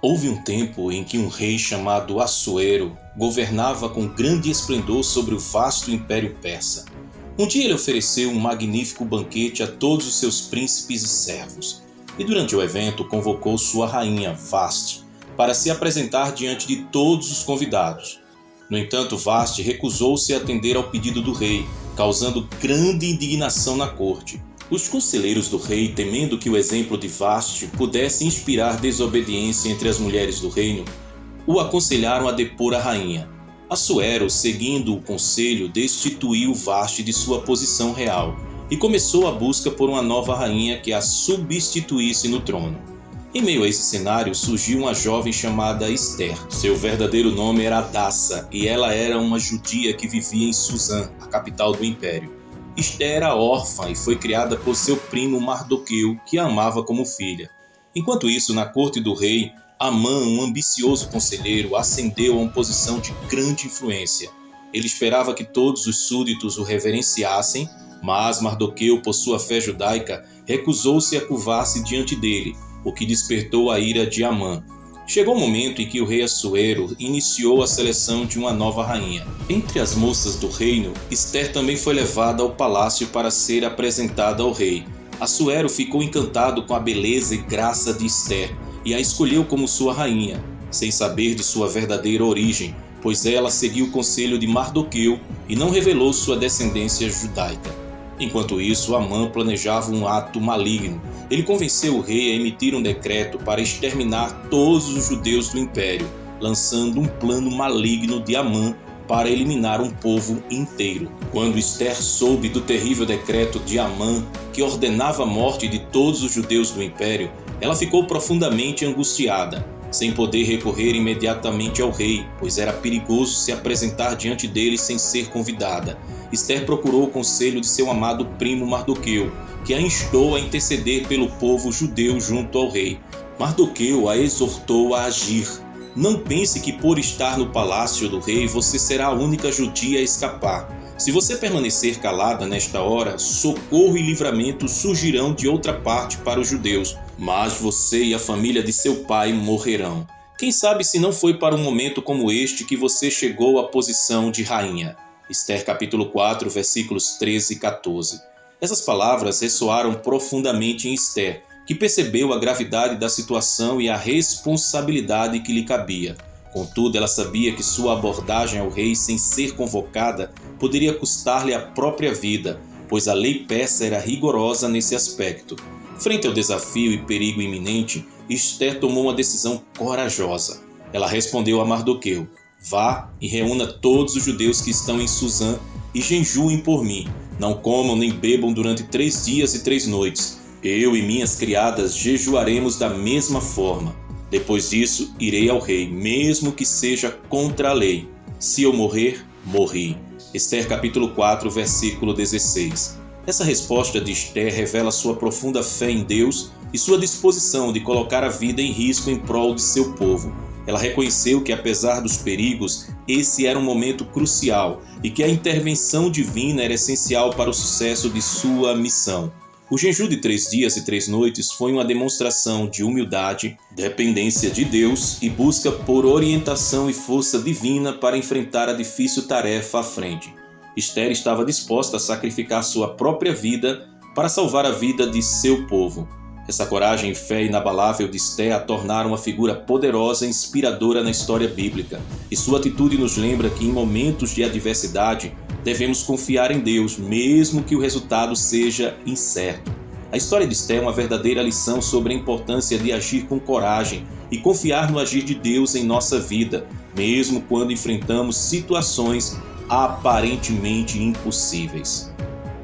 Houve um tempo em que um rei chamado Assuero governava com grande esplendor sobre o vasto império persa. Um dia ele ofereceu um magnífico banquete a todos os seus príncipes e servos, e durante o evento convocou sua rainha, Vashti, para se apresentar diante de todos os convidados. No entanto, Vashti recusou-se a atender ao pedido do rei, causando grande indignação na corte. Os conselheiros do rei, temendo que o exemplo de Vashti pudesse inspirar desobediência entre as mulheres do reino, o aconselharam a depor a rainha. Assuero, seguindo o conselho, destituiu Vashti de sua posição real e começou a busca por uma nova rainha que a substituísse no trono. Em meio a esse cenário surgiu uma jovem chamada Esther. Seu verdadeiro nome era Hadassa e ela era uma judia que vivia em Suzã, a capital do império. Esther era órfã e foi criada por seu primo Mardoqueu, que a amava como filha. Enquanto isso, na corte do rei, Amã, um ambicioso conselheiro, ascendeu a uma posição de grande influência. Ele esperava que todos os súditos o reverenciassem, mas Mardoqueu, por sua fé judaica, recusou-se a curvar-se diante dele, o que despertou a ira de Amã. Chegou o momento em que o rei Assuero iniciou a seleção de uma nova rainha. Entre as moças do reino, Esther também foi levada ao palácio para ser apresentada ao rei. Assuero ficou encantado com a beleza e graça de Esther e a escolheu como sua rainha, sem saber de sua verdadeira origem, pois ela seguiu o conselho de Mardoqueu e não revelou sua descendência judaica. Enquanto isso, Amã planejava um ato maligno. Ele convenceu o rei a emitir um decreto para exterminar todos os judeus do império, lançando um plano maligno de Amã para eliminar um povo inteiro. Quando Esther soube do terrível decreto de Amã, que ordenava a morte de todos os judeus do império, ela ficou profundamente angustiada, sem poder recorrer imediatamente ao rei, pois era perigoso se apresentar diante dele sem ser convidada. Esther procurou o conselho de seu amado primo Mardoqueu, que a instou a interceder pelo povo judeu junto ao rei. Mardoqueu a exortou a agir. Não pense que por estar no palácio do rei você será a única judia a escapar. Se você permanecer calada nesta hora, socorro e livramento surgirão de outra parte para os judeus, mas você e a família de seu pai morrerão. Quem sabe se não foi para um momento como este que você chegou à posição de rainha. Esther capítulo 4, versículos 13 e 14. Essas palavras ressoaram profundamente em Esther, que percebeu a gravidade da situação e a responsabilidade que lhe cabia. Contudo, ela sabia que sua abordagem ao rei sem ser convocada poderia custar-lhe a própria vida, pois a lei persa era rigorosa nesse aspecto. Frente ao desafio e perigo iminente, Esther tomou uma decisão corajosa. Ela respondeu a Mardoqueu: "Vá e reúna todos os judeus que estão em Suzã e jejuem por mim. Não comam nem bebam durante 3 dias e 3 noites. Eu e minhas criadas jejuaremos da mesma forma. Depois disso, irei ao rei, mesmo que seja contra a lei. Se eu morrer, morri." Esther capítulo 4, versículo 16. Essa resposta de Esther revela sua profunda fé em Deus e sua disposição de colocar a vida em risco em prol de seu povo. Ela reconheceu que, apesar dos perigos, esse era um momento crucial e que a intervenção divina era essencial para o sucesso de sua missão. O jejum de 3 dias e 3 noites foi uma demonstração de humildade, dependência de Deus e busca por orientação e força divina para enfrentar a difícil tarefa à frente. Esther estava disposta a sacrificar sua própria vida para salvar a vida de seu povo. Essa coragem e fé inabalável de Esther a tornaram uma figura poderosa e inspiradora na história bíblica, e sua atitude nos lembra que em momentos de adversidade devemos confiar em Deus, mesmo que o resultado seja incerto. A história de Esther é uma verdadeira lição sobre a importância de agir com coragem e confiar no agir de Deus em nossa vida, mesmo quando enfrentamos situações aparentemente impossíveis.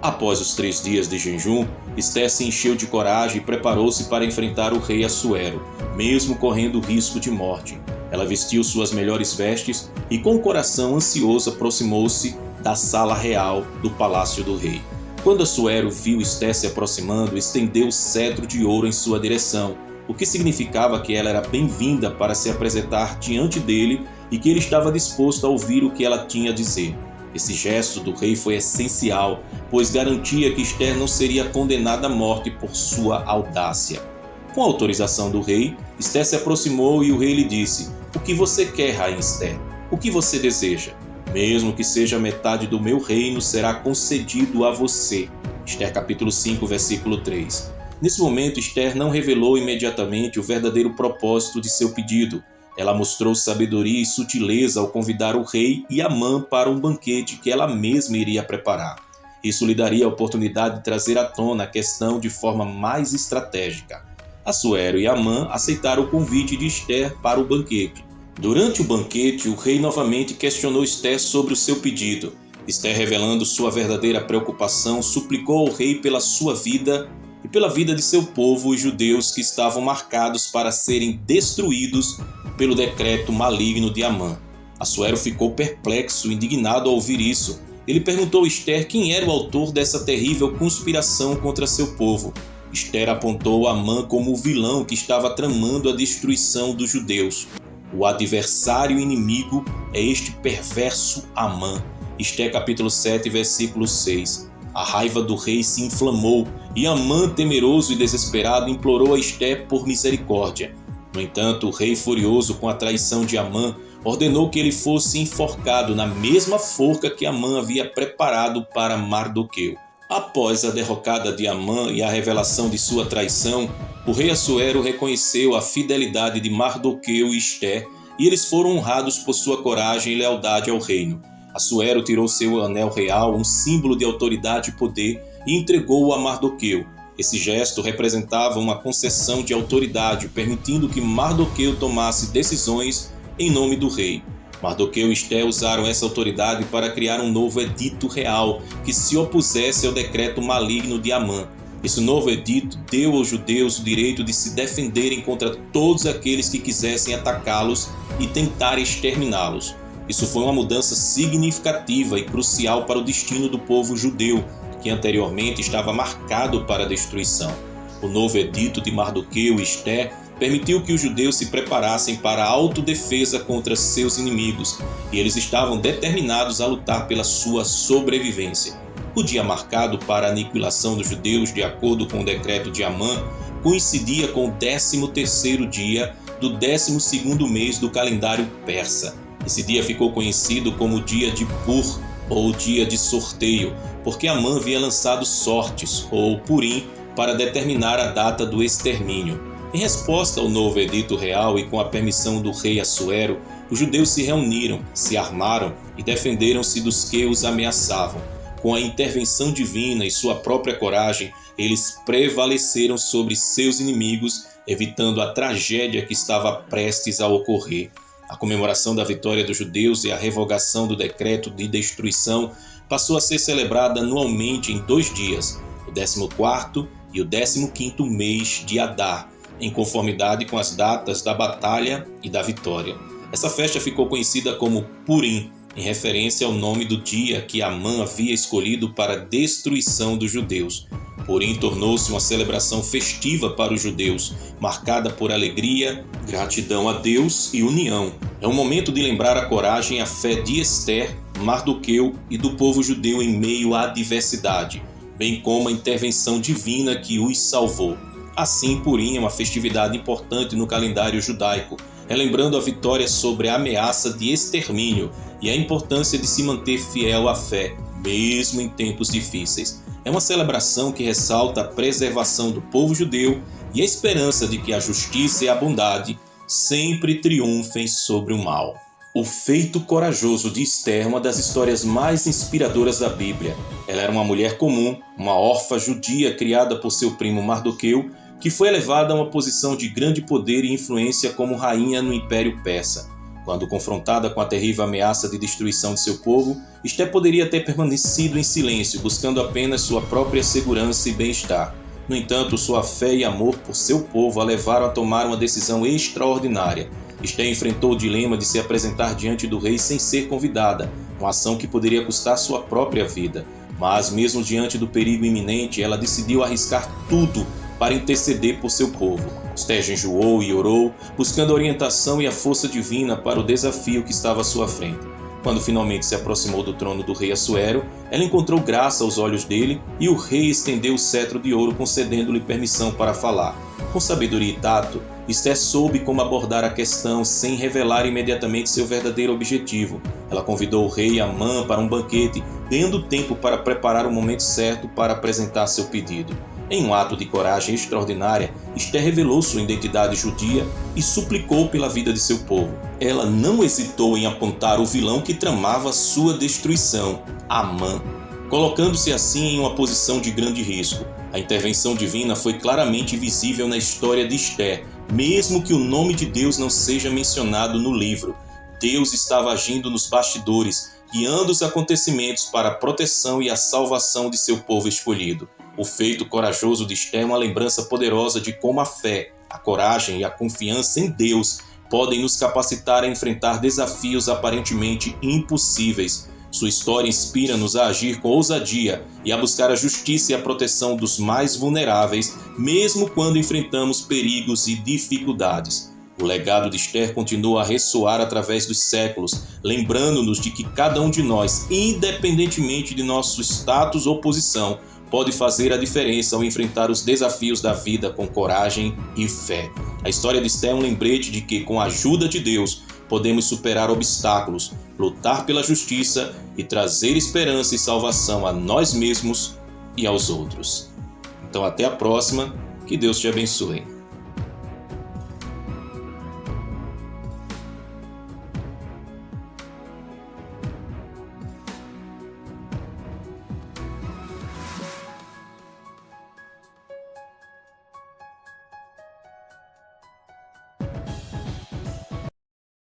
Após os 3 dias de jejum, Esther se encheu de coragem e preparou-se para enfrentar o rei Assuero, mesmo correndo o risco de morte. Ela vestiu suas melhores vestes e, com o coração ansioso, aproximou-se da sala real do palácio do rei. Quando Assuero viu Esther se aproximando, estendeu o cetro de ouro em sua direção, o que significava que ela era bem-vinda para se apresentar diante dele e que ele estava disposto a ouvir o que ela tinha a dizer. Esse gesto do rei foi essencial, pois garantia que Esther não seria condenada à morte por sua audácia. Com a autorização do rei, Esther se aproximou e o rei lhe disse: "O que você quer, rainha Esther? O que você deseja? Mesmo que seja metade do meu reino, será concedido a você." Esther capítulo 5, versículo 3. Nesse momento, Esther não revelou imediatamente o verdadeiro propósito de seu pedido. Ela mostrou sabedoria e sutileza ao convidar o rei e Amã para um banquete que ela mesma iria preparar. Isso lhe daria a oportunidade de trazer à tona a questão de forma mais estratégica. Assuero e Amã aceitaram o convite de Esther para o banquete. Durante o banquete, o rei novamente questionou Esther sobre o seu pedido. Esther, revelando sua verdadeira preocupação, suplicou ao rei pela sua vida e pela vida de seu povo, os judeus que estavam marcados para serem destruídos pelo decreto maligno de Amã. Assuero ficou perplexo, indignado ao ouvir isso. Ele perguntou a Esther quem era o autor dessa terrível conspiração contra seu povo. Esther apontou Amã como o vilão que estava tramando a destruição dos judeus. O adversário inimigo é este perverso Amã. Esther capítulo 7, versículo 6. A raiva do rei se inflamou e Amã, temeroso e desesperado, implorou a Esther por misericórdia. No entanto, o rei, furioso com a traição de Amã, ordenou que ele fosse enforcado na mesma forca que Amã havia preparado para Mardoqueu. Após a derrocada de Amã e a revelação de sua traição, o rei Assuero reconheceu a fidelidade de Mardoqueu e Esther, e eles foram honrados por sua coragem e lealdade ao reino. Assuero tirou seu anel real, um símbolo de autoridade e poder, e entregou-o a Mardoqueu. Esse gesto representava uma concessão de autoridade, permitindo que Mardoqueu tomasse decisões em nome do rei. Mardoqueu e Esther usaram essa autoridade para criar um novo edito real que se opusesse ao decreto maligno de Amã. Esse novo edito deu aos judeus o direito de se defenderem contra todos aqueles que quisessem atacá-los e tentar exterminá-los. Isso foi uma mudança significativa e crucial para o destino do povo judeu, que anteriormente estava marcado para a destruição. O novo edito de Mardoqueu e Esther permitiu que os judeus se preparassem para a autodefesa contra seus inimigos, e eles estavam determinados a lutar pela sua sobrevivência. O dia marcado para a aniquilação dos judeus, de acordo com o decreto de Amã, coincidia com o 13º dia do 12º mês do calendário persa. Esse dia ficou conhecido como o dia de Pur, ou dia de sorteio, porque Amã havia lançado sortes, ou Purim, para determinar a data do extermínio. Em resposta ao novo edito real e com a permissão do rei Assuero, os judeus se reuniram, se armaram e defenderam-se dos que os ameaçavam. Com a intervenção divina e sua própria coragem, eles prevaleceram sobre seus inimigos, evitando a tragédia que estava prestes a ocorrer. A comemoração da vitória dos judeus e a revogação do decreto de destruição passou a ser celebrada anualmente em 2 dias, o 14º e o 15º mês de Adar, em conformidade com as datas da batalha e da vitória. Essa festa ficou conhecida como Purim, em referência ao nome do dia que Amã havia escolhido para a destruição dos judeus. Purim tornou-se uma celebração festiva para os judeus, marcada por alegria, gratidão a Deus e união. É um momento de lembrar a coragem e a fé de Esther, Mardoqueu e do povo judeu em meio à adversidade, bem como a intervenção divina que os salvou. Assim, Purim é uma festividade importante no calendário judaico, relembrando a vitória sobre a ameaça de extermínio e a importância de se manter fiel à fé, mesmo em tempos difíceis. É uma celebração que ressalta a preservação do povo judeu e a esperança de que a justiça e a bondade sempre triunfem sobre o mal. O feito corajoso de Esther é uma das histórias mais inspiradoras da Bíblia. Ela era uma mulher comum, uma órfã judia criada por seu primo Mardoqueu, que foi elevada a uma posição de grande poder e influência como rainha no Império Persa. Quando confrontada com a terrível ameaça de destruição de seu povo, Esther poderia ter permanecido em silêncio, buscando apenas sua própria segurança e bem-estar. No entanto, sua fé e amor por seu povo a levaram a tomar uma decisão extraordinária. Esther enfrentou o dilema de se apresentar diante do rei sem ser convidada, uma ação que poderia custar sua própria vida. Mas, mesmo diante do perigo iminente, ela decidiu arriscar tudo para interceder por seu povo. Esther jejuou e orou, buscando a orientação e a força divina para o desafio que estava à sua frente. Quando finalmente se aproximou do trono do rei Assuero, ela encontrou graça aos olhos dele e o rei estendeu o cetro de ouro, concedendo-lhe permissão para falar. Com sabedoria e tato, Esther soube como abordar a questão sem revelar imediatamente seu verdadeiro objetivo. Ela convidou o rei Amã para um banquete, ganhando tempo para preparar o momento certo para apresentar seu pedido. Em um ato de coragem extraordinária, Esther revelou sua identidade judia e suplicou pela vida de seu povo. Ela não hesitou em apontar o vilão que tramava sua destruição, Amã, colocando-se assim em uma posição de grande risco. A intervenção divina foi claramente visível na história de Esther, mesmo que o nome de Deus não seja mencionado no livro. Deus estava agindo nos bastidores, guiando os acontecimentos para a proteção e a salvação de seu povo escolhido. O feito corajoso de Esther é uma lembrança poderosa de como a fé, a coragem e a confiança em Deus podem nos capacitar a enfrentar desafios aparentemente impossíveis. Sua história inspira-nos a agir com ousadia e a buscar a justiça e a proteção dos mais vulneráveis, mesmo quando enfrentamos perigos e dificuldades. O legado de Esther continua a ressoar através dos séculos, lembrando-nos de que cada um de nós, independentemente de nosso status ou posição, pode fazer a diferença ao enfrentar os desafios da vida com coragem e fé. A história de Esther é um lembrete de que, com a ajuda de Deus, podemos superar obstáculos, lutar pela justiça e trazer esperança e salvação a nós mesmos e aos outros. Então, até a próxima. Que Deus te abençoe.